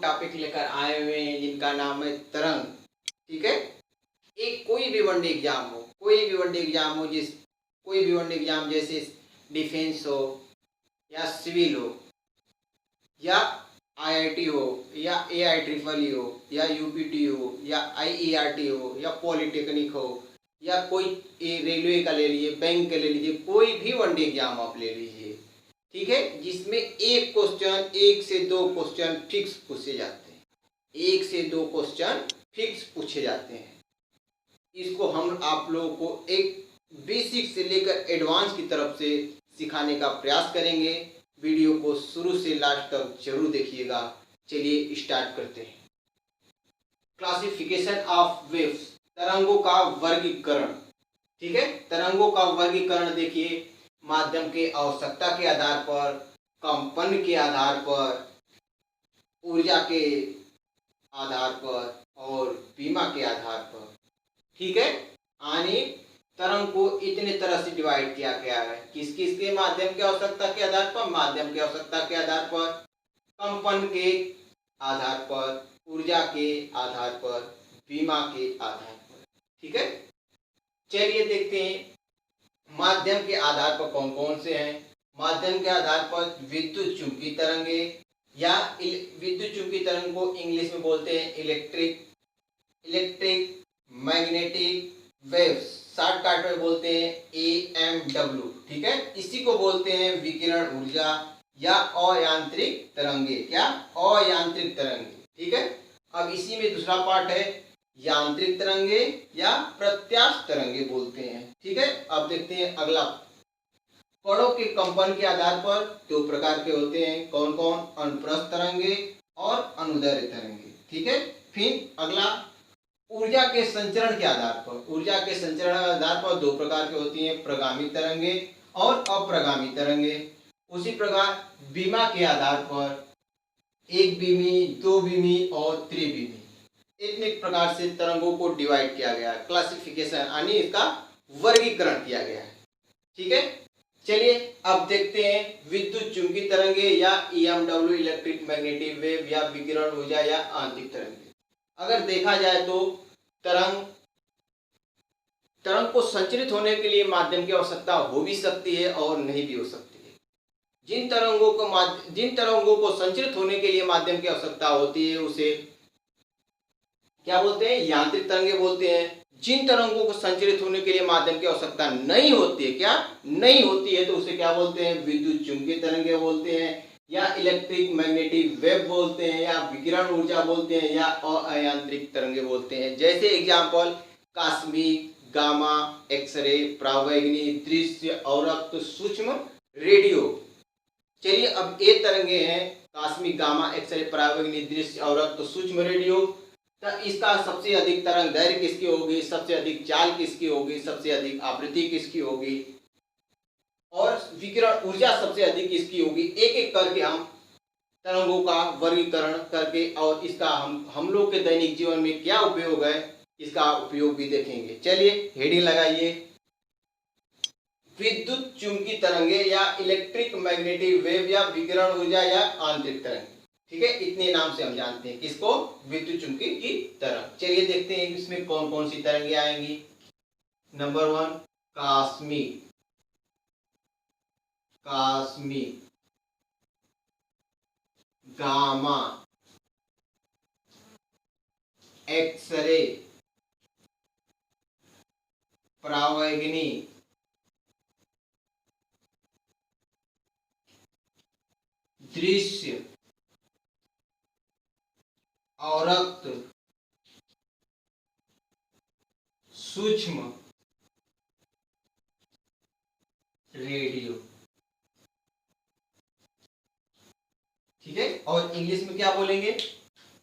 Topic लेकर आए हुए हैं जिनका नाम है तरंग। ठीक है, एक कोई भी वनडे एग्जाम हो, कोई भी वनडे एग्जाम जैसे डिफेंस हो या सिविल हो या आईआईटी हो या एआईट्रिपल हो या यूपीटी हो या आईईआरटी हो या पॉलिटेक्निक हो या कोई रेलवे का ले लीजिए, बैंक का ले लीजिए, कोई भी वनडे एग्जाम आप ले लीजिए। ठीक है, जिसमें एक से दो क्वेश्चन फिक्स पूछे जाते हैं, पूछे जाते हैं। इसको हम आप लोगों को एक बेसिक से लेकर एडवांस की तरफ से सिखाने का प्रयास करेंगे। वीडियो को शुरू से लास्ट तक जरूर देखिएगा। चलिए स्टार्ट करते हैं। क्लासिफिकेशन ऑफ वेव्स, तरंगों का वर्गीकरण। ठीक है, तरंगों का वर्गीकरण देखिए, माध्यम के आवश्यकता के आधार पर, कंपन के आधार पर, ऊर्जा के आधार पर और बीमा के आधार पर। ठीक है, यानी तरंग को इतने तरह से डिवाइड किया गया है। किस किस के माध्यम की आवश्यकता के आधार पर, माध्यम की आवश्यकता के आधार पर, कंपन के आधार पर, ऊर्जा के आधार पर, बीमा के आधार पर। ठीक है, चलिए देखते हैं माध्यम के आधार पर कौन कौन से हैं। माध्यम के आधार पर विद्युत चुंबकीय तरंगे या विद्युत चुंबकीय तरंग को इंग्लिश में बोलते हैं इलेक्ट्रिक मैग्नेटिक वेव्स, शॉर्टकट में बोलते हैं AMW। ठीक है, इसी को बोलते हैं विकिरण ऊर्जा या अयांत्रिक तरंगे। क्या? अयांत्रिक तरंगे। ठीक है, अब इसी में दूसरा पार्ट है यांत्रिक तरंगे या प्रत्यास्थ तरंगे बोलते हैं। ठीक है, अब देखते हैं अगला। कणों के कंपन के आधार पर दो प्रकार के होते हैं, कौन कौन? अनुप्रस्थ तरंगे और अनुदैर्ध्य तरंगे। ठीक है, फिर अगला ऊर्जा के संचरण के आधार पर, दो प्रकार की होती हैं, प्रगामी तरंगे और अप्रगामी तरंगे। उसी प्रकार बीमा के आधार पर एक बीमी, दो बीमी और त्रिबीमी, इतने प्रकार से तरंगों को डिवाइड किया गया है। क्लासिफिकेशन यानी इसका वर्गीकरण किया गया है। ठीक है, चलिए अब देखते हैं विद्युत चुंबकीय तरंगे या EMW इलेक्ट्रिक मैग्नेटिक वेव या विकिरण ऊर्जा या आंतरिक तरंगे। अगर देखा जाए तो तरंग को संचरित होने के लिए माध्यम की आवश्यकता हो भी सकती है और नहीं भी हो सकती है। जिन तरंगों को संचरित होने के लिए माध्यम की आवश्यकता होती है उसे क्या बोलते हैं? यांत्रिक तरंगे बोलते हैं। जिन तरंगों को संचरित होने के लिए माध्यम की आवश्यकता नहीं होती है, क्या नहीं होती है, तो उसे क्या बोलते हैं? विद्युत चुंबकीय तरंगे बोलते हैं या इलेक्ट्रिक मैग्नेटिक वेव बोलते हैं या विकिरण ऊर्जा बोलते हैं या अयांत्रिक तरंगे बोलते हैं। जैसे एग्जाम्पल कास्मिक, गामा, एक्सरे, परावैंगनी, दृश्य, अवरक्त, सूक्ष्म, रेडियो। चलिए अब ये तरंगे हैं कास्मिक, गामा, एक्सरे, परावैंगनी, दृश्य, अवरक्त, सूक्ष्म, रेडियो। तो इसका सबसे अधिक तरंग दैर्घ्य किसकी होगी, सबसे अधिक चाल किसकी होगी, सबसे अधिक आवृत्ति किसकी होगी और विकिरण ऊर्जा सबसे अधिक किसकी होगी। एक एक करके हम तरंगों का वर्गीकरण करके और इसका हम लोग के दैनिक जीवन में क्या उपयोग है, इसका उपयोग भी देखेंगे। चलिए हेडिंग लगाइए, विद्युत चुंबकीय तरंगे या इलेक्ट्रिक मैग्नेटिक वेव या विकिरण ऊर्जा या आंतरिक तरंग। ठीक है, इतने नाम से हम जानते हैं किसको? विद्युत चुंबकीय की तरंग। चलिए देखते हैं इसमें कौन कौन सी तरंगे आएंगी। नंबर 1 कास्मिक, गामा, एक्सरे, परावैंगनी, दृश्य, अवरक्त, सूक्ष्म, रेडियो। ठीक है, और इंग्लिश में क्या बोलेंगे?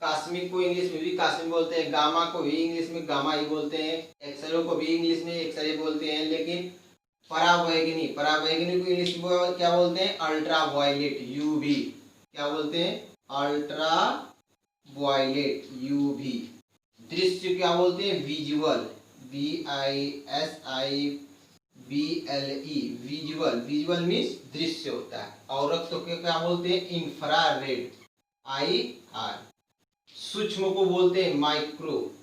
कास्मिक को इंग्लिश में भी कास्मिक बोलते हैं, गामा को भी इंग्लिश में गामा ही बोलते हैं, एक्सरे को भी इंग्लिश में एक्सरे बोलते हैं, लेकिन परावैंगनी को इंग्लिश में क्या बोलते हैं? Ultra violet, UV। क्या बोलते हैं? Ultra violet, UV। दृश्य क्या बोलते हैं? विजुअल, विजुअल, विजुअल मीन्स दृश्य होता है। अवरक्त को क्या बोलते हैं? Infrared, IR। सूक्ष्म को बोलते हैं माइक्रोवेव्स,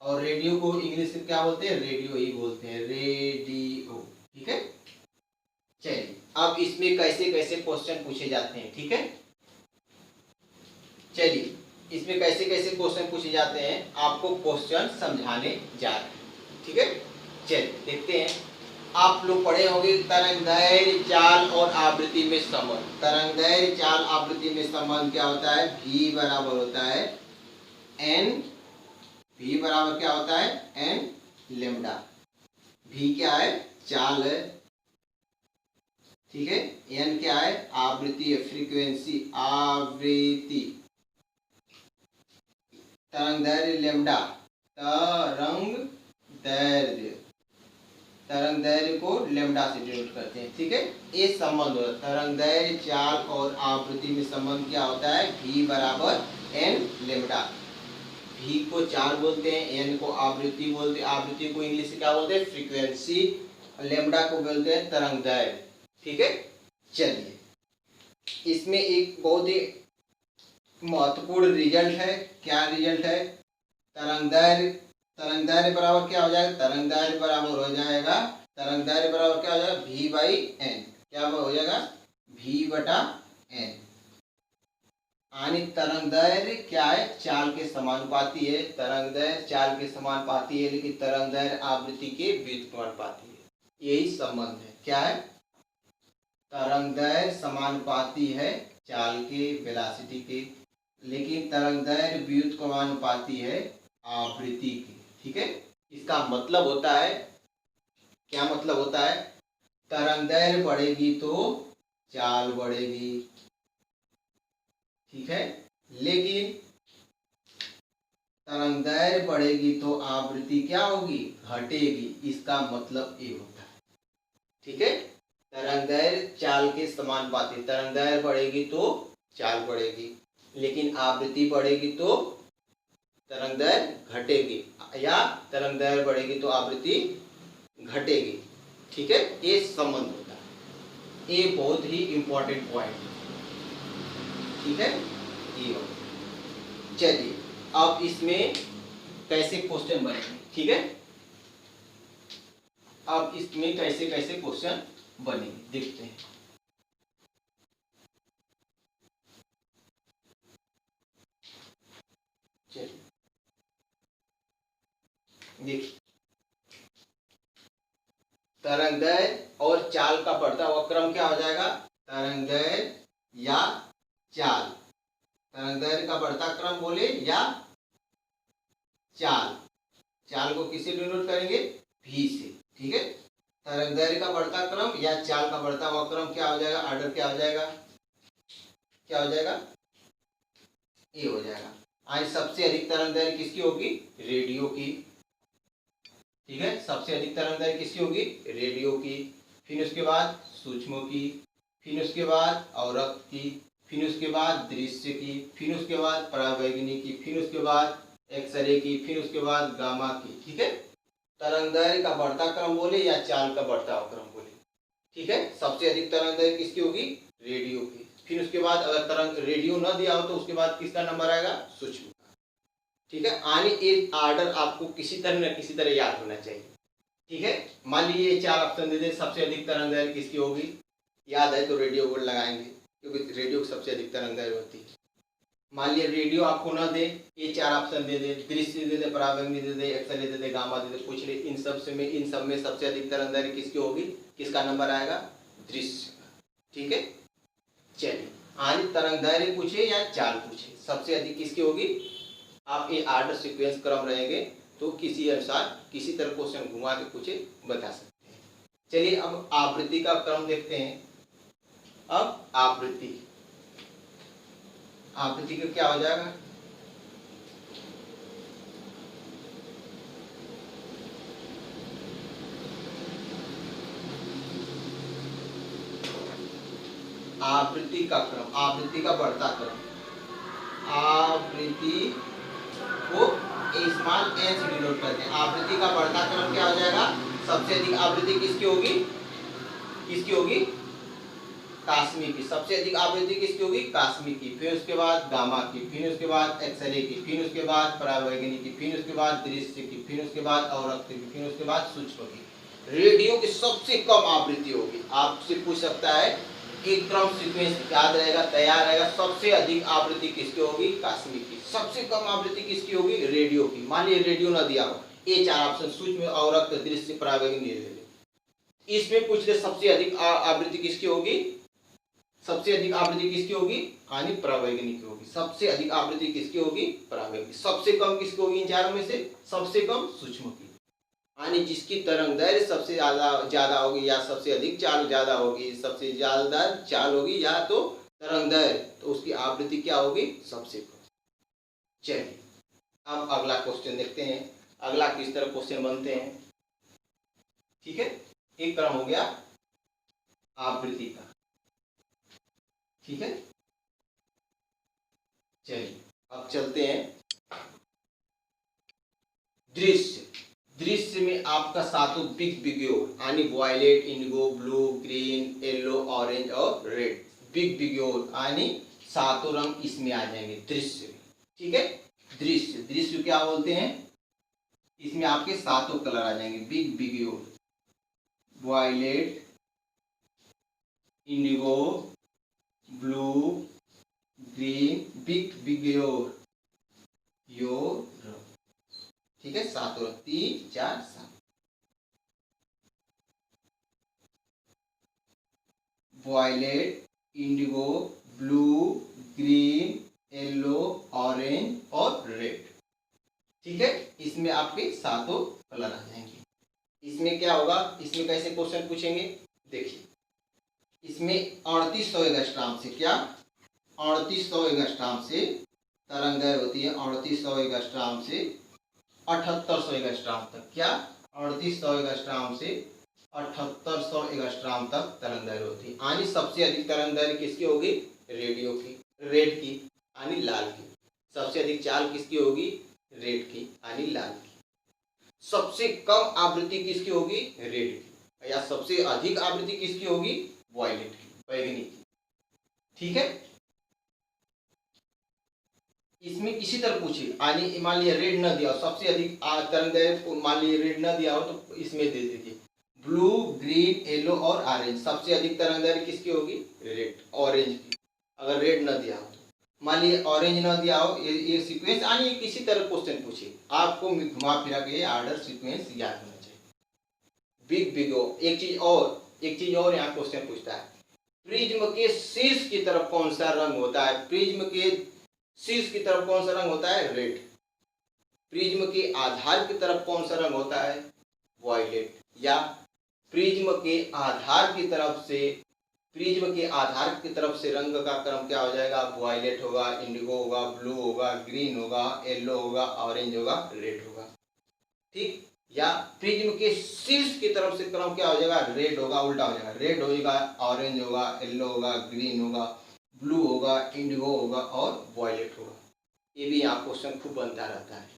और रेडियो को इंग्लिश में क्या बोलते हैं, रेडियो ही बोलते हैं, रेडियो। ठीक है, चलिए अब इसमें कैसे कैसे क्वेश्चन पूछे जाते हैं। ठीक है, चलिए इसमें कैसे कैसे क्वेश्चन पूछे जाते हैं आपको क्वेश्चन समझाने जा रहे हैं। ठीक है, चलिए देखते हैं। आप लोग पढ़े होंगे तरंगदैर्घ्य, चाल और आवृत्ति में संबंध। तरंगदैर्घ्य, चाल, आवृत्ति में संबंध क्या होता है, v बराबर होता है n, v बराबर क्या होता है n लेमडा। v क्या है, चाल है, ठीक है, n क्या है, आवृत्ति है, फ्रीक्वेंसी, आवृत्ति, तरंगदैर्घ्य लेमडा, तरंगदैर्घ्य को लेमडा से डिनोट करते हैं। ठीक है, ये संबंध होता है तरंगदैर्घ्य, चाल और आवृत्ति में संबंध क्या होता है, v बराबर n लेमडा। v को चाल बोलते हैं, n को आवृत्ति बोलते हैं, आवृत्ति को इंग्लिश से क्या बोलते हैं, फ्रीक्वेंसी, लेमडा को बोलते हैं तरंगदैर्घ्य। ठीक है, चलिए इसमें एक बहुत ही महत्वपूर्ण रिजल्ट है। क्या रिजल्ट है, तरंगदैर्घ्य बराबर क्या हो जाएगा, तरंगदैर्घ्य बराबर हो जाएगा, तरंगदैर्घ्य बराबर क्या हो जाएगा, v बाई n, क्या हो जाएगा, v बटा n। यानी तरंगदैर्घ्य क्या है, चाल के समानुपाती है, तरंगदैर्घ्य चाल के समानुपाती है, लेकिन तरंगदैर्घ्य आवृत्ति के व्युत्क्रमानुपाती है। यही संबंध है, क्या है, तरंगदैर्घ्य समानुपाती है चाल के, वेलोसिटी के, लेकिन तरंगदैर्घ्य व्युत्क्रमानुपाती है आवृत्ति की। ठीक है, इसका मतलब होता है, क्या मतलब होता है, तरंगदैर्घ्य बढ़ेगी तो चाल बढ़ेगी। ठीक है, लेकिन तरंगदैर्घ्य बढ़ेगी तो आवृत्ति क्या होगी, घटेगी। इसका मतलब ये होता है। ठीक है, तरंगदैर्घ्य चाल के समानुपाती, तरंगदैर्घ्य बढ़ेगी तो चाल बढ़ेगी, लेकिन आवृत्ति बढ़ेगी तो तरंगदैर्घ्य घटेगी, या तरंगदैर्घ्य बढ़ेगी तो आवृत्ति घटेगी। ठीक है, ये संबंध होता है, ये बहुत ही इंपॉर्टेंट पॉइंट है। ठीक है, ये होता। चलिए अब इसमें कैसे क्वेश्चन बनेंगे। ठीक है, अब इसमें कैसे कैसे क्वेश्चन बनेंगे देखते हैं। चलिए देखिए, तरंगदैर्घ्य और चाल का बढ़ता हुआ क्रम क्या हो जाएगा, तरंगदैर्घ्य या चाल, तरंगदैर्घ्य का बढ़ता क्रम बोले या चाल, चाल को किससे डिनोट करेंगे, v से। ठीक है, तरंगदैर्घ्य का बढ़ता क्रम या चाल का बढ़ता हुआ क्रम क्या हो जाएगा, ऑर्डर क्या हो जाएगा, क्या हो जाएगा, ये हो जाएगा। आज सबसे अधिक तरंगदैर्घ्य किसकी होगी, रेडियो की। ठीक है, सबसे अधिक तरंगदैर्घ्य किसकी होगी, रेडियो की, फिर उसके बाद सूक्ष्म की, फिर उसके बाद अवरक्त की, फिर उसके बाद दृश्य की, फिर उसके बाद परावैंगनी की, फिर उसके बाद एक्सरे की, फिर उसके बाद गामा की। ठीक है, तरंगदैर्घ्य का बढ़ता क्रम बोले या चाल का बढ़ता हुआ क्रम बोले। ठीक है, सबसे अधिक तरंगदैर्घ्य किसकी होगी, रेडियो की, फिर उसके बाद अगर तरंग रेडियो न दिया हो तो उसके बाद किसका नंबर आएगा, सूक्ष्म का। ठीक है, आने एक ऑर्डर आपको किसी तरह न किसी तरह याद होना चाहिए। ठीक है, मान लीजिए 4 ऑप्शन दे दे, सबसे अधिक तरंगदैर्घ्य किसकी होगी, याद है तो रेडियो को लगाएंगे, क्योंकि रेडियो की सबसे अधिक तरंगदैर्घ्य होती है। मान लिया रेडियो आपको न दे, ये 4 ऑप्शन दे दे, दृश्य दे दे, परावैंगनी दे दे, एक्सरे दे दे, गामा दे दे, पूछ ले इन सब में सबसे अधिक तरंगदैर्घ्य किसकी होगी, किसका नंबर आएगा, दृश्य का। ठीक है, चलिए आज तरंगदैर्घ्य पूछे या चाल पूछे, सबसे अधिक किसकी होगी, आप ये ऑर्डर सीक्वेंस क्रम रहेंगे तो किसी अनुसार किसी तरह क्वेश्चन घुमा के पूछे बता सकते हैं। चलिए अब आवृत्ति का क्रम देखते हैं। अब आवृत्ति का क्या हो जाएगा, आवृत्ति का क्रम, आवृत्ति का बढ़ता क्रम, आवृत्ति को स्मॉल n से डिनोट करते हैं। आवृत्ति का बढ़ता क्रम क्या हो जाएगा, सबसे अधिक आवृत्ति किसकी होगी, किसकी होगी, कास्मी की, सबसे अधिक आवृत्ति किसकी होगी? कास्मी की, फिर उसके बाद गामा की, फिर उसके बाद एक्सरे की, फिर उसके बाद परावैंगनी की, फिर उसके बाद दृश्य की, फिर उसके बाद अवरक्त की, फिर उसके बाद सूक्ष्म की। रेडियो की सबसे कम आवृत्ति होगी। आपसे पूछ सकता है, एक क्रम सीक्वेंस याद रहेगा, तैयार रहेगा। सबसे अधिक आवृत्ति किसकी होगी? कास्मी की। सबसे कम आवृत्ति किसकी होगी? रेडियो की। मान लीजिए रेडियो न दिया हो, ये चार ऑप्शन सूक्ष्म, अवरक्त, दृश्य, परावैंगनी, इसमें पूछ ले सबसे अधिक आवृत्ति किसकी होगी? सबसे अधिक आवृत्ति किसकी होगी? यानी परावैंगनी की होगी। सबसे अधिक आवृत्ति किसकी होगी? परावैंगनी। सबसे कम किसकी होगी इन चारों में से? सबसे कम सूक्ष्म की। यानी जिसकी तरंग दैर्घ्य सबसे ज्यादा होगी, या सबसे अधिक चाल ज्यादा होगी, सबसे ज्यादा चाल होगी, या तो तरंग दैर्घ्य, तो उसकी आवृत्ति क्या होगी? सबसे कम। चलिए अब अगला क्वेश्चन देखते हैं, अगला किस तरह क्वेश्चन बनते हैं। ठीक है, एक क्रम हो गया आवृत्ति का। ठीक है, चलिए अब चलते हैं दृश्य। दृश्य में आपका सातों बिग बिग्योर, यानी violet, indigo, blue, green, yellow, orange और रेड। बिग बिग्योर यानी सातों रंग इसमें आ जाएंगे दृश्य में। ठीक है, दृश्य, दृश्य क्या बोलते हैं? इसमें आपके सातों कलर आ जाएंगे। बिग VIBGYOR, violet, indigo, blue, green, बिग बिग्योर, योर। ठीक है, सातों, 3 4 7। Violet, indigo, blue, green, yellow, orange और रेड। ठीक है, इसमें आपके सातों कलर आ जाएंगे। इसमें क्या होगा? इसमें कैसे क्वेश्चन पूछेंगे? देखिए, इसमें 3800 एंगस्ट्रॉम से, क्या 3800 एंगस्ट्रॉम से तरंग दैर्घ्य होती है, 3800 एंगस्ट्रॉम से 7800 एंगस्ट्रॉम तक। क्या 3800 एंगस्ट्रॉम से 7800 एंगस्ट्रॉम तक तरंग दैर्घ्य होती है। यानी सबसे अधिक तरंग दैर्घ्य किसकी होगी? रेडियो की, रेड की, यानी लाल की। सबसे अधिक चाल किसकी होगी? रेड की, यानी लाल की। सबसे कम आवृत्ति किसकी होगी? रेड की। या सबसे अधिक आवृत्ति किसकी होगी? वायलेट की, बैगनी की। ठीक है, इसमें इसी तरह पूछिए, यानी मान लिया रेड न दिया हो, सबसे अधिक तरंग दैर्घ्य मान लीजिए रेड न दिया हो तो इसमें दे दीजिए ब्लू, ग्रीन, येलो और ऑरेंज। सबसे अधिक तरंग दैर्घ्य किसकी होगी? रेड, ऑरेंज की। अगर रेड न दिया हो तो मान लीजिए ऑरेंज न दिया हो, ये सीक्वेंस, यानी किसी तरह क्वेश्चन पूछिए, आपको घुमा फिरा के ऑर्डर सीक्वेंस याद होना चाहिए। बिग बिगो। एक चीज और यहाँ क्वेश्चन पूछता है, प्रिज्म के शीर्ष की तरफ कौन सा रंग होता है? प्रिज्म के शीर्ष की तरफ कौन सा रंग होता है? रेड। प्रिज्म के आधार की तरफ कौन सा रंग होता है? वायलेट। या प्रिज्म के आधार की तरफ से, प्रिज्म के आधार की तरफ से रंग का क्रम क्या हो जाएगा? वायलेट होगा, इंडिगो होगा, ब्लू होगा, ग्रीन होगा, येलो होगा, ऑरेंज होगा, रेड होगा। ठीक, या प्रिज्म के शीर्ष की तरफ से क्रम क्या हो जाएगा? रेड होगा, उल्टा हो जाएगा, रेड होगा, ऑरेंज होगा, येलो होगा, ग्रीन होगा, ब्लू होगा, इंडिगो होगा और वायलेट होगा। ये भी यहाँ क्वेश्चन खूब बनता रहता है।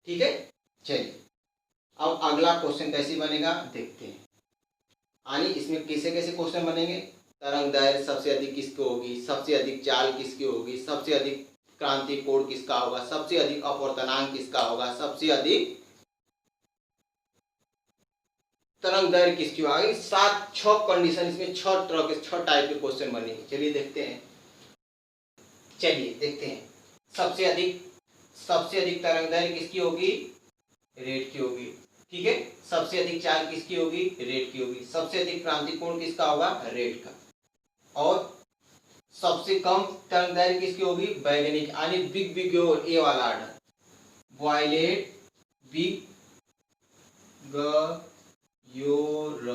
ठीक है, चलिए अब अगला क्वेश्चन कैसे बनेगा देखते हैं। यानी इसमें कैसे कैसे क्वेश्चन बनेंगे? तरंग दैर्घ्य सबसे अधिक किसकी होगी? सबसे अधिक चाल किसकी होगी? सबसे अधिक क्रांति कोण किसका होगा? सबसे अधिक अपवर्तनांक किसका होगा? सबसे अधिक तरंग दैर्घ्य किसकी होगी? 6 कंडीशन, इसमें 6 तरह के 6 टाइप के क्वेश्चन बनेंगे। चलिए देखते हैं, चलिए देखते हैं। सबसे अधिक तरंग दैर्घ्य किसकी होगी? रेड की होगी। ठीक है, सबसे अधिक चाल किसकी होगी? रेड की होगी। सबसे अधिक क्रांति कोण किसका होगा? रेड का। और सबसे कम तरंग दैर्घ्य किसकी होगी? बैगनी की, यानी बिग बिग्योर, ए वाला order, violet, VIBGYOR,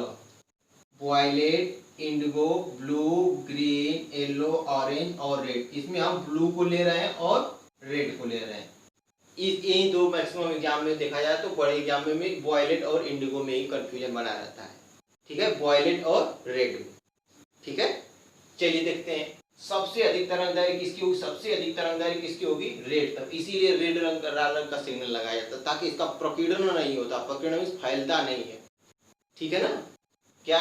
violet, indigo, blue, green, yellow, orange और रेड। इसमें हम ब्लू को ले रहे हैं और रेड को ले रहे हैं। यही दो मैक्सिमम एग्जाम में देखा जाए तो बड़े एग्जाम में वायलेट और इंडिगो में ही कंफ्यूजन बना रहता है। ठीक है, वायलेट और रेड में। ठीक है, चलिए देखते हैं सबसे अधिक तरंग दैर्घ्य किसकी होगी? सबसे अधिक तरंग दैर्घ्य किसकी होगी? रेड तक। इसीलिए रेड रंग का, लाल रंग का सिग्नल लगाया जाता है ताकि इसका प्रकीर्णन नहीं होता। प्रकीर्णन फैलता नहीं है। ठीक है ना? क्या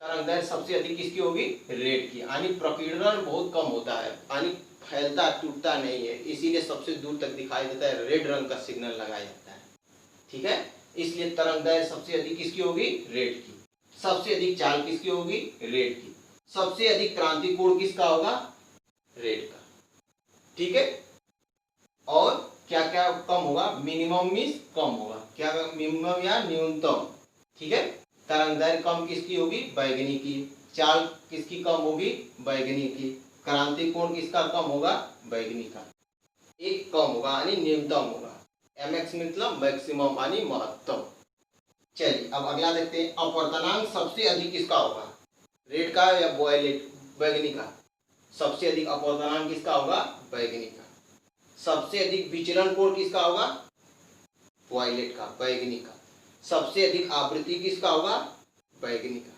तरंग दैर्घ्य सबसे अधिक किसकी होगी? रेड की। यानी प्रकीर्णन बहुत कम होता है, यानी फैलता टूटता नहीं है, इसीलिए सबसे दूर तक दिखाई देता है, रेड रंग का सिग्नल लगाया जाता है। ठीक है, इसलिए तरंग दैर्घ्य सबसे अधिक किसकी होगी? रेड की। सबसे अधिक चाल किसकी होगी? रेड की। सबसे अधिक क्रांति कोण किसका होगा? रेड का। ठीक है, और क्या क्या कम होगा? मिनिमम मीन्स कम होगा, क्या मिनिमम या न्यूनतम। ठीक है, तरंग दैर्घ्य कम किसकी होगी? बैगनी की। चाल किसकी कम होगी? बैगनी की। क्रांति कोण किसका कम होगा? बैगनी का। एक कम होगा यानी न्यूनतम होगा। mx मतलब मैक्सिमम यानी महत्तम। चलिए अब अगला देखते हैं, अपवर्तनांक सबसे अधिक किसका होगा? रेड का या वॉयलेट बैगनी का? सबसे अधिक अपवर्तनांक किसका होगा? बैगनी का। सबसे अधिक विचलन कोण किसका होगा? वॉयलेट का, बैगनी का। सबसे अधिक आवृत्ति किसका होगा? बैगनी का।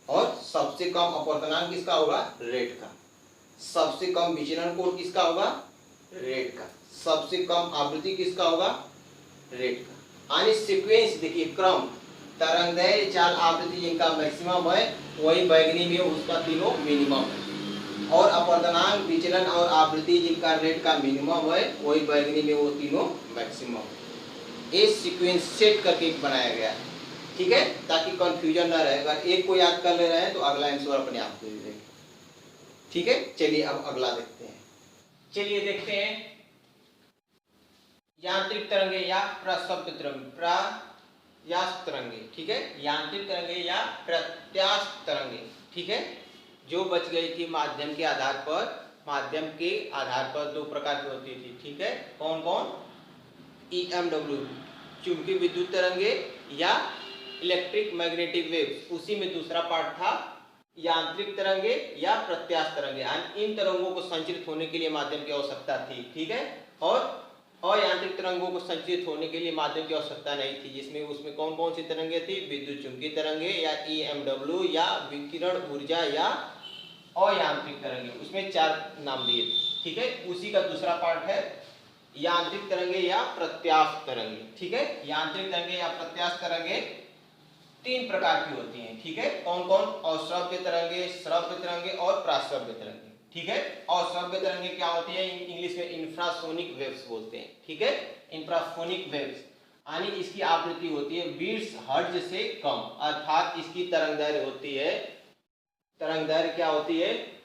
और सबसे कम अपवर्तनांक किसका होगा? रेड का। सबसे कम विचलन कोण किसका होगा? रेड का। सबसे कम आवृत्ति किसका होगा? रेड का। यानी सीक्वेंस देखिए, क्रम, तरंग दैर्घ्य, चाल, आवृत्ति जिनका मैक्सिमम है वही बैगनी में उसका तीनों मिनिमम है, और अपवर्तनांक, विचलन और आवृत्ति जिनका रेड का मिनिमम है वही बैगनी में वो तीनों मैक्सिमम है। ये सीक्वेंस सेट करके बनाया गया है। ठीक है, ताकि कंफ्यूजन ना रहे। अगर एक को याद कर ले रहे हैं तो अगला आंसर अपने आप दे देंगे। ठीक है, चलिए अब अगला देखते हैं। चलिए देखते हैं, यांत्रिक तरंगे या प्रशब्द तरंग, प्रत्यास्थ तरंगे। ठीक है, यांत्रिक तरंगे या प्रत्यास्थ तरंगे। ठीक है, जो बच गई थी माध्यम के आधार पर, माध्यम के आधार पर दो प्रकार की होती थी। ठीक है, कौन कौन? EMW चुंबकीय विद्युत तरंगे या इलेक्ट्रिक मैग्नेटिक वेव्स। उसी में दूसरा पार्ट था यांत्रिक तरंगे या प्रत्यास्थ तरंगे। इन तरंगों को संचरित होने के लिए माध्यम की आवश्यकता थी। ठीक है, और अयांत्रिक तरंगों को संचरित होने के लिए माध्यम की आवश्यकता नहीं थी, जिसमें उसमें कौन कौन सी तरंगे थी? विद्युत चुंबकीय तरंगे या EMW या विकिरण ऊर्जा या अयांत्रिक तरंगे। उसमें 4 नाम दिए थे। ठीक है, उसी का दूसरा पार्ट है यांत्रिक तरंगे या प्रत्यास्थ तरंगे। ठीक है, यांत्रिक तरंगे या प्रत्यास्थ तरंगे 3 प्रकार की होती हैं। ठीक है, कौन कौन? अश्रव्य तरंगे, श्रव्य तरंगे और प्राश्रव्य तरंगे। ठीक है, अश्रव्य तरंगे क्या होती है? इंग्लिश में इंफ्रासोनिक वेव्स बोलते हैं। ठीक है, इंफ्रासोनिक वेव्स, यानी इसकी आवृत्ति होती है 20 हर्ट्ज से कम, अर्थात इसकी तरंगदैर्घ्य होती है, तरंगदैर्घ्य क्या होती है?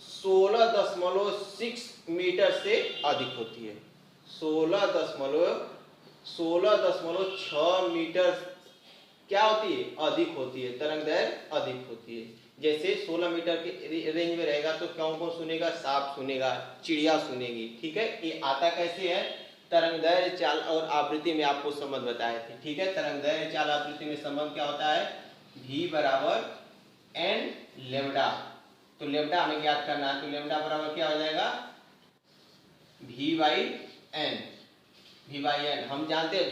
16.6 मीटर से अधिक होती है। 16.6 मीटर क्या होती है? अधिक होती है, तरंगदैर्घ्य अधिक होती है। जैसे 16 मीटर के रेंज में रहेगा तो कौन कौन सुनेगा? सांप सुनेगा, चिड़िया सुनेगी। ठीक है, ये आता कैसे है? तरंगदैर्घ्य, चाल और आवृत्ति में आपको संबंध बताए थे। ठीक है, तरंगदैर्घ्य, चाल, आवृत्ति में संबंध क्या होता है? V बराबर n लेमडा। तो लेमडा हमें ज्ञात करना है, तो लेमडा बराबर क्या हो जाएगा? V by N. हम जानते हैं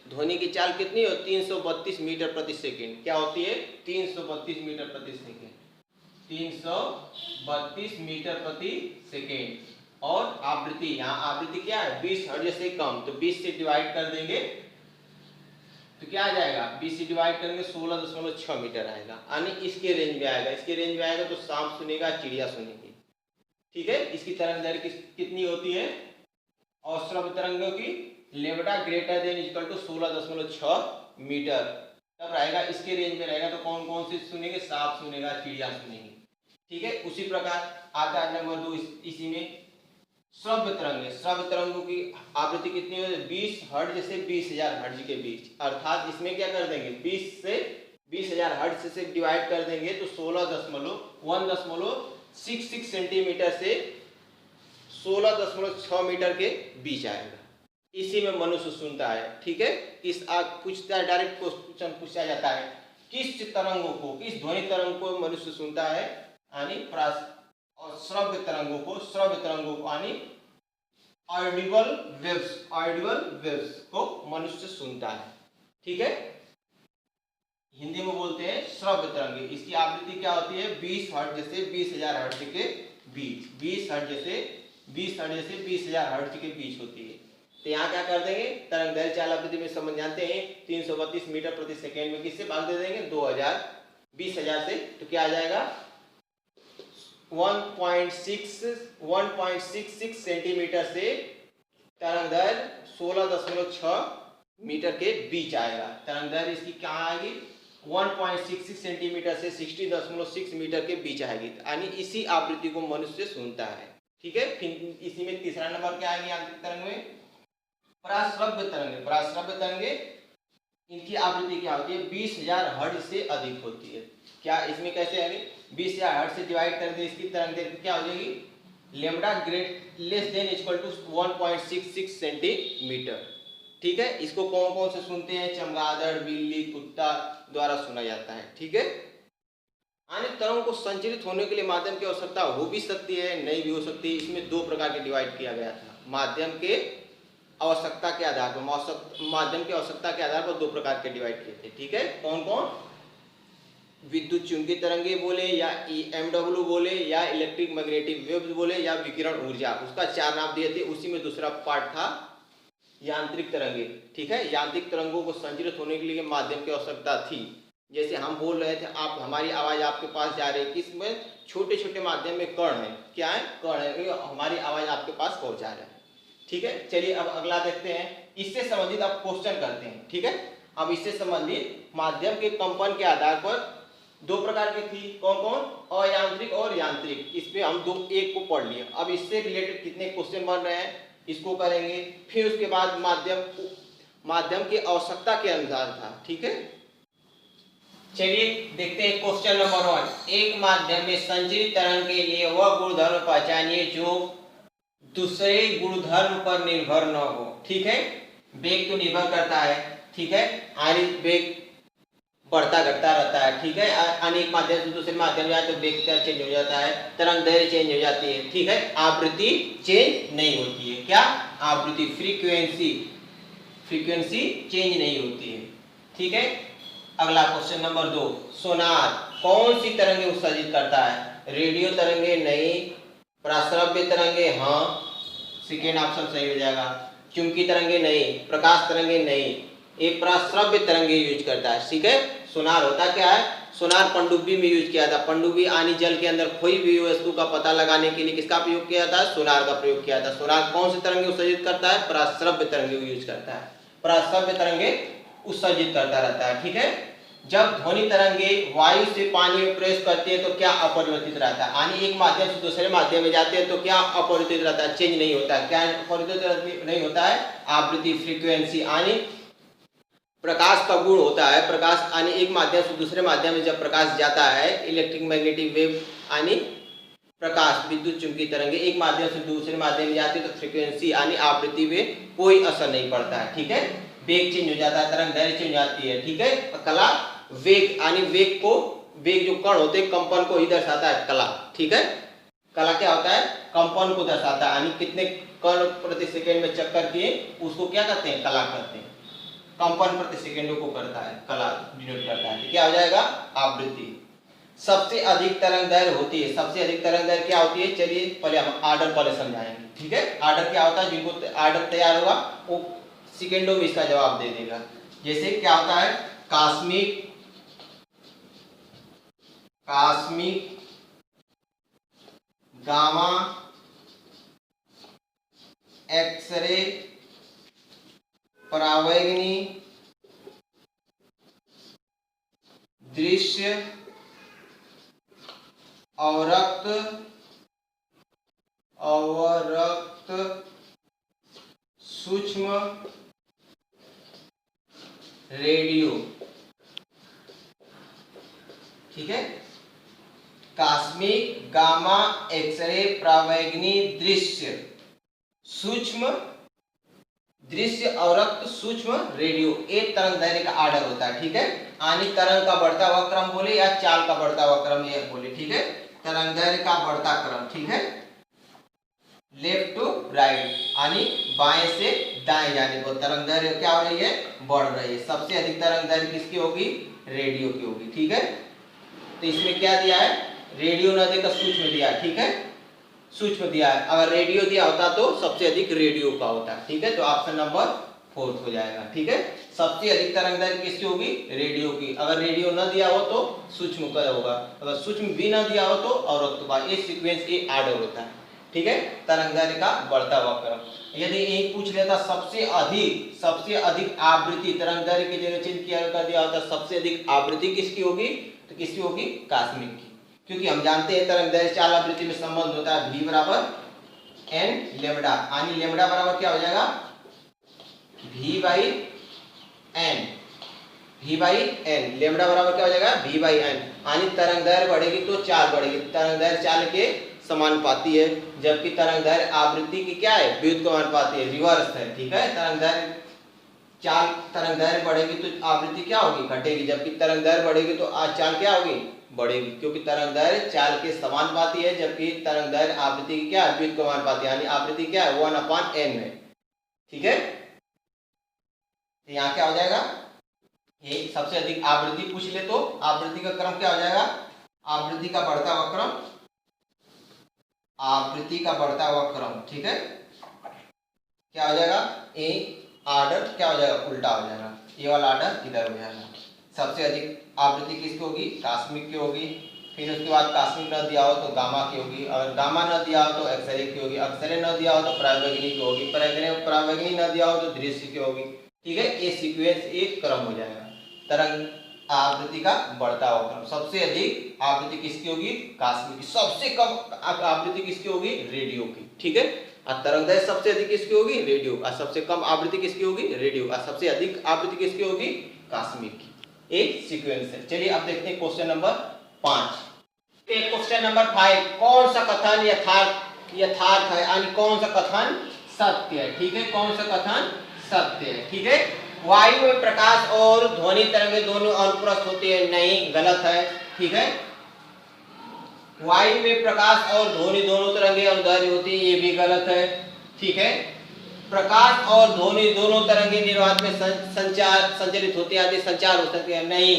ध्वनि की चाल कितनी हो? 332 मीटर प्रति सेकेंड। क्या होती है? 332 मीटर प्रति सेकेंड। 332 मीटर प्रति सेकेंड। और आवृत्ति, यहाँ आवृत्ति क्या है? 20 हर्ट्ज से कम, तो 20 से डिवाइड कर देंगे तो क्या आ जाएगा? 20 से डिवाइड करेंगे 16.6 मीटर आएगा, यानी इसके रेंज में आएगा। इसके रेंज में आएगा तो सांप सुनेगा, चिड़िया सुनेगी। ठीक है, इसकी तरंगदैर्घ्य कितनी होती है? अश्रव्य तरंगों की lambda greater than equal to 16.6 metre तब रहेगा, इसके रेंज में रहेगा। तो कौन कौन से सुनेंगे? सांप सुनेगा, चिड़िया सुनेगी। ठीक है, उसी प्रकार आता है नंबर 2 इसी में श्रव्य तरंगे। श्रव्य तरंगों की आवृत्ति कितनी है? 20 हर्ट्ज से 20,000 हर्ट्ज के बीच, अर्थात इसमें क्या कर देंगे? 20 से 20,000 हर्ट्ज से डिवाइड कर देंगे तो 1.66 सेंटीमीटर से 16.6 मीटर के बीच आएगा। इसी में मनुष्य सुनता है। ठीक है, किस पूछता है, डायरेक्ट क्वेश्चन पूछा जाता है, किस तरंगों को, किस ध्वनि तरंग को मनुष्य सुनता है? यानी और श्रव्य तरंगों को यानी ऑडिबल वेव्स को मनुष्य सुनता है। ठीक है, हिंदी में बोलते हैं श्रव्य तरंगे। इसकी आवृत्ति क्या होती है? 20 हर्ट्ज से 20,000 हर्ट्ज के बीच। 20 हर्ट्ज से 20,000 हर्ट्ज के बीच होती है। तो यहाँ क्या कर देंगे? तरंगदैर्घ्य, चाल, आवृत्ति में संबंध जानते हैं, 332 मीटर प्रति सेकेंड में किससे भाग दे देंगे? 2000 20,000 से, तो क्या आ जाएगा 1.66 सेंटीमीटर से तरंगदैर्घ्य 16.6 मीटर के बीच आएगा। तरंगदैर्घ्य इसकी क्या आएगी 1.66 सेंटीमीटर से 60.6 मीटर के बीच आएगी, यानी इसी आवृत्ति को मनुष्य सुनता है। ठीक है, फिर इसी में तीसरा नंबर क्या आएगी यांत्रिक तरंग में, पराश्रव्य तरंगे। पराश्रव्य तरंगे इनकी आवृत्ति क्या होती है 20,000 हर्ट्ज से अधिक होती है। क्या इसमें कैसे आएगी 20,000 हर्ट्ज से डिवाइड कर दे इसकी तरंगदैर्घ्य क्या हो जाएगी lambda great less than equal to 1.66 centimetre. ठीक है, इसको कौन कौन से सुनते हैं, चमगादड़, बिल्ली, कुत्ता द्वारा सुना जाता है। ठीक है, अन्य तरंगों को संचरित होने के लिए माध्यम की आवश्यकता हो भी सकती है, नहीं भी हो सकती। इसमें दो प्रकार के डिवाइड किया गया था, माध्यम के आवश्यकता के आधार पर, माध्यम की आवश्यकता के आधार पर दो प्रकार के डिवाइड किए थे। ठीक है, कौन कौन, विद्युत चुंबकीय तरंगे बोले या EMW बोले या इलेक्ट्रिक मैग्नेटिक वेव्स बोले या विकिरण ऊर्जा, उसका 4 नाम दिए थे। उसी में दूसरा पार्ट था यांत्रिक तरंगे। ठीक है, यांत्रिक तरंगों को संचरित होने के लिए माध्यम की आवश्यकता थी। जैसे हम बोल रहे थे, आप हमारी आवाज आपके पास जा रही है, किसमें छोटे छोटे माध्यम में कण है, क्या है कण है, हमारी आवाज आपके पास पहुंचा रहा है। ठीक है, चलिए अब अगला देखते हैं, इससे संबंधित अब क्वेश्चन करते हैं। ठीक है, अब इससे संबंधित माध्यम के कंपन के आधार पर दो प्रकार की थी, कौन कौन, अयांत्रिक और यांत्रिक। इसमें हम एक को पढ़ लिए। अब इससे रिलेटेड कितने क्वेश्चन बन रहे हैं इसको करेंगे, फिर उसके बाद माध्यम की आवश्यकता के अनुसार था। ठीक है, चलिए देखते हैं क्वेश्चन नंबर 1। एक माध्यम में संचरित तरंग के लिए वह गुणधर्म पहचानिए जो दूसरे गुणधर्म पर निर्भर न हो। ठीक है, वेग तो निर्भर करता है। ठीक है, आणविक वेग बढ़ता घटता रहता है। ठीक है, अनेक माध्यम से दूसरे माध्यम जाए तो वेग चेंज हो जाता है, तरंग दैर्घ्य चेंज हो जाती है। ठीक है, आवृत्ति चेंज नहीं होती है। क्या, आवृत्ति फ्रीक्वेंसी चेंज नहीं होती है। ठीक है, अगला क्वेश्चन नंबर 2, सोनार कौन सी तरंगे उत्सर्जित करता है, रेडियो तरंगे नहीं, पराश्रव्य तरंगे हाँ, सेकेंड ऑप्शन सही हो जाएगा, चुंबकीय तरंगे नहीं, प्रकाश तरंगे नहीं, एक पराश्रव्य तरंगे यूज करता है। ठीक है, सोनार होता क्या है, सोनार पनडुब्बी में यूज किया था। पनडुब्बी यानी जल के अंदर खोई हुई वस्तु का पता लगाने के लिए किसका प्रयोग किया था, सोनार का प्रयोग किया था। सोनार कौन सी तरंगे उत्सर्जित करता है, पराश्रव्य तरंगे यूज करता है, पराश्रव्य तरंगे उत्सर्जित करता रहता है। ठीक है, जब ध्वनि तरंगे वायु से पानी में प्रवेश करती है तो क्या अपरिवर्तित रहता है, यानी एक माध्यम से दूसरे माध्यम में जाते हैं तो क्या अपरिवर्तित रहता है, चेंज नहीं होता है। क्या अपरिवर्तित नहीं होता है, आवृत्ति फ्रीक्वेंसी, यानी प्रकाश का गुण होता है। प्रकाश यानी एक माध्यम से दूसरे माध्यम में जब प्रकाश जाता है, इलेक्ट्रिक मैग्नेटिक वेव यानी प्रकाश, विद्युत चुंबकीय तरंगे एक माध्यम से दूसरे माध्यम में जाती है तो फ्रीक्वेंसी यानी आवृत्ति में कोई असर नहीं पड़ता है। ठीक है, वेग चेंज हो जाता है, तरंग दैर्घ्य चेंज हो जाती है। ठीक है, कला वेग यानी वेग जो कण होते हैं कंपन को ही दर्शाता है कला। ठीक है, कला क्या होता है, कंपन को दर्शाता है, यानी कितने कण प्रति सेकंड में चक्कर किए उसको क्या कहते हैं, कला कहते हैं। कंपन प्रति सेकंडों को करता है, कला डिनोट करता है। क्या हो जाएगा, आवृत्ति। सबसे अधिक तरंग दैर्घ्य होती है, सबसे अधिक तरंग दैर्घ्य क्या होती है, चलिए पहले हम आर्डर पहले समझाएंगे। ठीक है, आर्डर क्या होता है, जिनको आर्डर तैयार होगा वो सेकंडों में इसका जवाब दे देगा। जैसे क्या होता है, कास्मिक गामा, एक्सरे, परावैंगनी, दृश्य, अवरक्त, सूक्ष्म, रेडियो। ठीक है, कास्मिक, गामा, एक्सरे, परावैंगनी, दृश्य, सूक्ष्म, दृश्य, अवरक्त, सूक्ष्म, रेडियो, एक तरंग दैर्घ्य का आर्डर होता है। ठीक है, यानी तरंग का बढ़ता हुआ क्रम बोले या चाल का बढ़ता हुआ क्रम ये बोले। ठीक है, तरंग दैर्घ्य का बढ़ता क्रम। ठीक है, लेफ्ट टू राइट यानी बाएं से दाएं जाने को तरंग दैर्घ्य क्या हो रही है, बढ़ रही है। सबसे अधिक तरंग दैर्घ्य किसकी होगी, रेडियो की होगी। ठीक है, तो इसमें क्या दिया है, रेडियो न देकर सूक्ष्म दिया है। ठीक है, सूक्ष्म दिया है, अगर रेडियो दिया होता तो सबसे अधिक रेडियो का होता है। ठीक है, तो ऑप्शन नंबर 4 हो जाएगा। ठीक है, सबसे अधिक तरंग दैर्घ्य किसकी होगी? रेडियो की। अगर रेडियो न दिया हो तो सूक्ष्म का होगा, अगर सूक्ष्म भी न दिया हो तो औरत्व का। ये सीक्वेंस ये आर्डर होता है, ठीक है। तरंग दैर्घ्य का बढ़ता हुआ क्रम। यदि यही पूछ लेता सबसे अधिक आवृत्ति तरंग दैर्घ्य की जगह चेंज किया कर दिया होता, सबसे अधिक आवृत्ति किसकी होगी? तो किसकी होगी? कॉस्मिक की, क्योंकि हम जानते हैं तरंग दैर्घ्य चाल आवृत्ति में संबंध होता है v बराबर n लेमडा, यानी लेमडा बराबर क्या हो जाएगा? v बाई n, लेमडा बराबर क्या हो जाएगा? v by n। यानी तरंग दैर्घ्य बढ़ेगी तो चाल बढ़ेगी। तरंग दैर्घ्य चाल के समानुपाती है, जबकि तरंग दैर्घ्य आवृत्ति की क्या है? व्युत्क्रमानुपाती है, रिवर्स है, ठीक है। तरंग दैर्घ्य बढ़ेगी तो आवृत्ति क्या होगी? घटेगी, जबकि तरंग दैर्घ्य बढ़ेगी तो चाल क्या होगी? बढ़ेगी, क्योंकि तरंग दैर्घ्य चाल के समानुपाती है, जबकि तरंग दैर्घ्य आवृत्ति की क्या है? व्युत्क्रमानुपाती, यानी आवृत्ति क्या है? 1/n है, ठीक है। यहाँ क्या हो जाएगा? ये सबसे अधिक आवृत्ति पूछ ले तो आवृत्ति का क्रम क्या हो जाएगा? आवृत्ति का बढ़ता हुआ क्रम, ठीक है। क्या हो जाएगा? ए आर्डर क्या हो जाएगा? उल्टा हो जाएगा, ये वाला आर्डर इधर हो जाएगा। सबसे अधिक आवृत्ति किसकी होगी? कॉस्मिक की होगी। फिर उसके बाद कॉस्मिक न दिया हो तो गामा की होगी, अगर गामा न दिया हो तो एक्सरे की होगी, एक्सरे न दिया हो तो परावैंगनी की होगी, परावैंगनी न दिया हो तो दृश्य की होगी, ठीक है। ये सीक्वेंस एक क्रम हो जाएगा तरंग आवृत्ति का बढ़ता हुआ क्रम। सबसे अधिक आवृत्ति किसकी होगी? कॉस्मिक की। सबसे कम आवृत्ति किसकी होगी? रेडियो की, ठीक है। और तरंग दैर्घ्य सबसे अधिक किसकी होगी? रेडियो। और सबसे कम आवृत्ति किसकी होगी? रेडियो। और सबसे अधिक आवृत्ति किसकी होगी? कॉस्मिक की। एक सीक्वेंस है। चलिए अब देखते हैं क्वेश्चन नंबर 5। क्वेश्चन नंबर 5, कौन सा कथन यथार्थ है, यानी कौन सा कथन सत्य है, ठीक है। कौन सा कथन सत्य है, ठीक है। वायु में प्रकाश और ध्वनि तरंगे दोनों अनुप्रस्थ होती है, नहीं, गलत है, ठीक है। वायु में प्रकाश और ध्वनि दोनों तरंगे अनुदैर्घ्य होती है, ये भी गलत है, ठीक है। प्रकाश और ध्वनि दोनों तरंगे निर्वात में संचरित होती है, संचार हो सकते हैं, नहीं,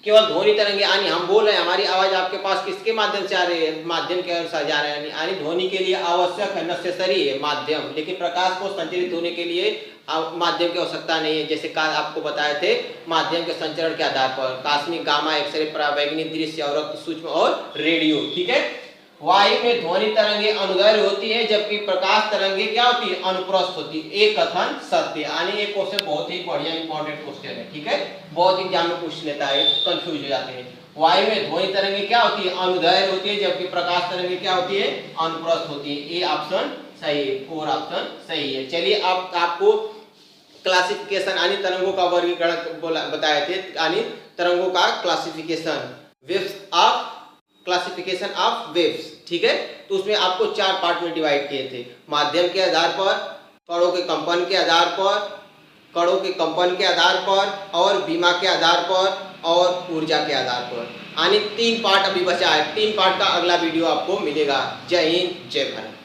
केवल ध्वनि तरंगे। यानी हम बोल रहे हैं हमारी आवाज आपके पास किसके माध्यम से आ रही है? माध्यम के अनुसार जा रहे हैं, यानी ध्वनि के लिए आवश्यक है, नेसेसरी है माध्यम, लेकिन प्रकाश को संचरित होने के लिए माध्यम की आवश्यकता नहीं है। जैसे आपको बताए थे माध्यम के संचरण के आधार पर कॉस्मिक, गामा, एक्सरे, परावैंगनी, दृश्य, अवरक्त, सूक्ष्म और रेडियो, ठीक है। वायु में ध्वनि तरंगे अनुदैर्घ्य होती है, जबकि प्रकाश तरंगे क्या होती है? अनुप्रस्थ होती है। एक कथन सत्य, यानी ये क्वेश्चन बहुत ही बढ़िया इंपॉर्टेंट क्वेश्चन है, ठीक है। बहुत एग्जाम में पूछ लेता है, कंफ्यूज हो जाते हैं। वायु में ध्वनि तरंगे क्या होती है? अनुदैर्घ्य होती है, जबकि प्रकाश तरंगे क्या होती है? अनुप्रस्थ होती है। ये ऑप्शन सही है, और ऑप्शन सही है। चलिए अब आपको क्लासिफिकेशन यानी तरंगों का वर्गीकरण बताए थे, यानी तरंगों का क्लासिफिकेशन, क्लासिफिकेशन ऑफ वेव्स, ठीक है। तो उसमें आपको 4 पार्ट में डिवाइड किए थे, माध्यम के आधार पर, कणों के कंपन के आधार पर, और बीमा के आधार पर, और ऊर्जा के आधार पर। यानी 3 पार्ट अभी बचा है। 3 पार्ट का अगला वीडियो आपको मिलेगा। जय हिंद, जय भारत।